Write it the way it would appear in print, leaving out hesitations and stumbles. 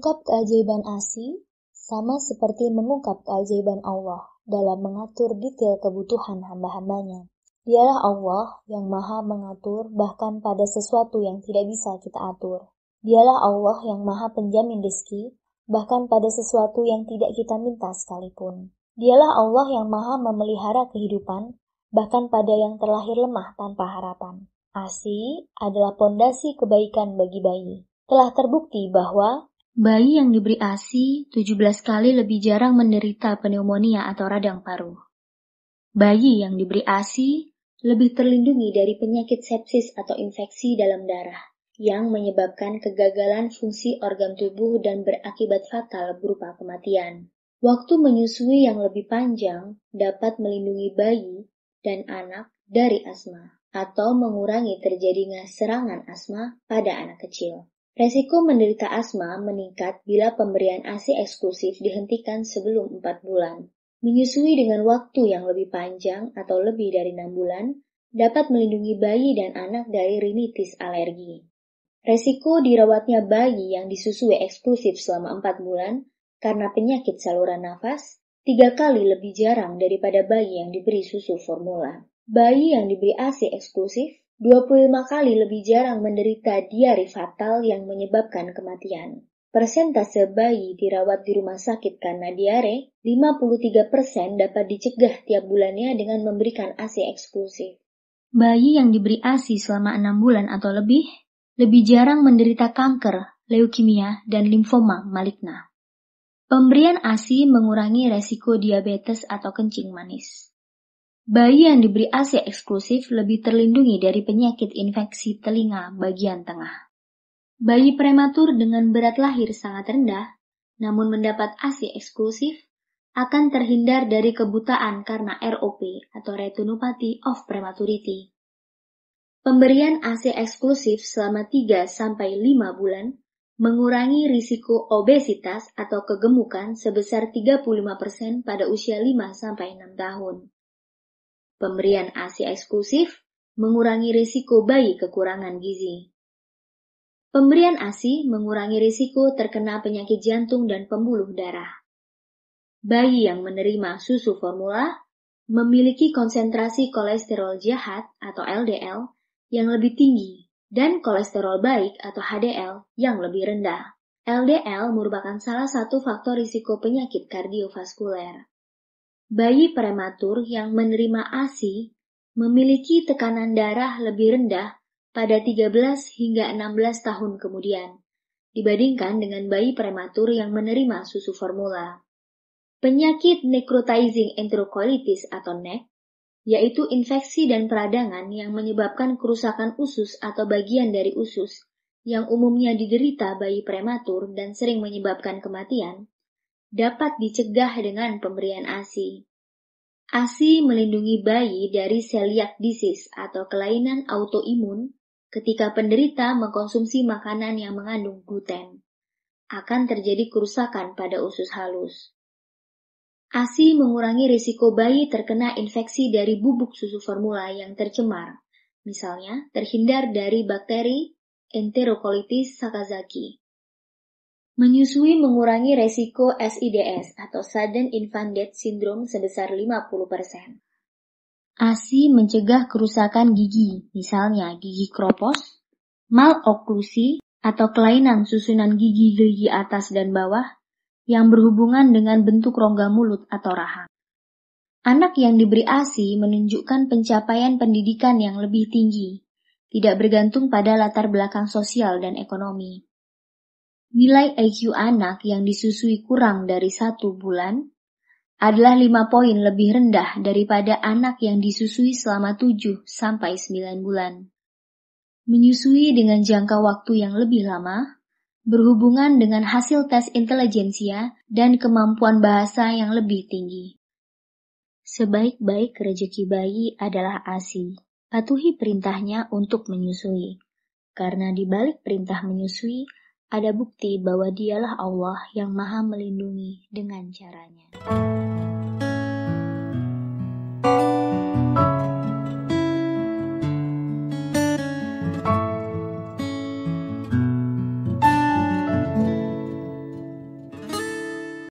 Mengungkap keajaiban ASI sama seperti mengungkap keajaiban Allah dalam mengatur detail kebutuhan hamba-hambanya. Dialah Allah yang maha mengatur bahkan pada sesuatu yang tidak bisa kita atur. Dialah Allah yang maha penjamin rezeki bahkan pada sesuatu yang tidak kita minta sekalipun. Dialah Allah yang maha memelihara kehidupan bahkan pada yang terlahir lemah tanpa harapan. ASI adalah pondasi kebaikan bagi bayi. Telah terbukti bahwa bayi yang diberi ASI 17 kali lebih jarang menderita pneumonia atau radang paru. Bayi yang diberi ASI lebih terlindungi dari penyakit sepsis atau infeksi dalam darah yang menyebabkan kegagalan fungsi organ tubuh dan berakibat fatal berupa kematian. Waktu menyusui yang lebih panjang dapat melindungi bayi dan anak dari asma atau mengurangi terjadinya serangan asma pada anak kecil. Resiko menderita asma meningkat bila pemberian ASI eksklusif dihentikan sebelum 4 bulan. Menyusui dengan waktu yang lebih panjang atau lebih dari 6 bulan dapat melindungi bayi dan anak dari rinitis alergi. Resiko dirawatnya bayi yang disusui eksklusif selama 4 bulan karena penyakit saluran nafas 3 kali lebih jarang daripada bayi yang diberi susu formula. Bayi yang diberi ASI eksklusif 25 kali lebih jarang menderita diare fatal yang menyebabkan kematian. Persentase bayi dirawat di rumah sakit karena diare, 53% dapat dicegah tiap bulannya dengan memberikan ASI eksklusif. Bayi yang diberi ASI selama 6 bulan atau lebih jarang menderita kanker, leukemia, dan limfoma maligna. Pemberian ASI mengurangi resiko diabetes atau kencing manis. Bayi yang diberi ASI eksklusif lebih terlindungi dari penyakit infeksi telinga bagian tengah. Bayi prematur dengan berat lahir sangat rendah, namun mendapat ASI eksklusif, akan terhindar dari kebutaan karena ROP atau retinopathy of prematurity. Pemberian ASI eksklusif selama 3-5 bulan mengurangi risiko obesitas atau kegemukan sebesar 35% pada usia 5-6 tahun. Pemberian ASI eksklusif mengurangi risiko bayi kekurangan gizi. Pemberian ASI mengurangi risiko terkena penyakit jantung dan pembuluh darah. Bayi yang menerima susu formula memiliki konsentrasi kolesterol jahat atau LDL yang lebih tinggi dan kolesterol baik atau HDL yang lebih rendah. LDL merupakan salah satu faktor risiko penyakit kardiovaskuler. Bayi prematur yang menerima ASI memiliki tekanan darah lebih rendah pada 13 hingga 16 tahun kemudian, dibandingkan dengan bayi prematur yang menerima susu formula. Penyakit necrotizing enterocolitis atau NEC, yaitu infeksi dan peradangan yang menyebabkan kerusakan usus atau bagian dari usus, yang umumnya diderita bayi prematur dan sering menyebabkan kematian, dapat dicegah dengan pemberian ASI. ASI melindungi bayi dari celiac disease atau kelainan autoimun ketika penderita mengkonsumsi makanan yang mengandung gluten. Akan terjadi kerusakan pada usus halus. ASI mengurangi risiko bayi terkena infeksi dari bubuk susu formula yang tercemar, misalnya terhindar dari bakteri Enterocolitis Sakazaki. Menyusui mengurangi resiko SIDS atau Sudden Infant Death Syndrome sebesar 50%. ASI mencegah kerusakan gigi, misalnya gigi kropos, maloklusi, atau kelainan susunan gigi atas dan bawah yang berhubungan dengan bentuk rongga mulut atau rahang. Anak yang diberi ASI menunjukkan pencapaian pendidikan yang lebih tinggi, tidak bergantung pada latar belakang sosial dan ekonomi. Nilai IQ anak yang disusui kurang dari 1 bulan adalah 5 poin lebih rendah daripada anak yang disusui selama 7-9 bulan. Menyusui dengan jangka waktu yang lebih lama berhubungan dengan hasil tes intelijensia dan kemampuan bahasa yang lebih tinggi. Sebaik-baik rezeki bayi adalah ASI. Patuhi perintahnya untuk menyusui, karena di balik perintah menyusui ada bukti bahwa dialah Allah yang maha melindungi dengan caranya.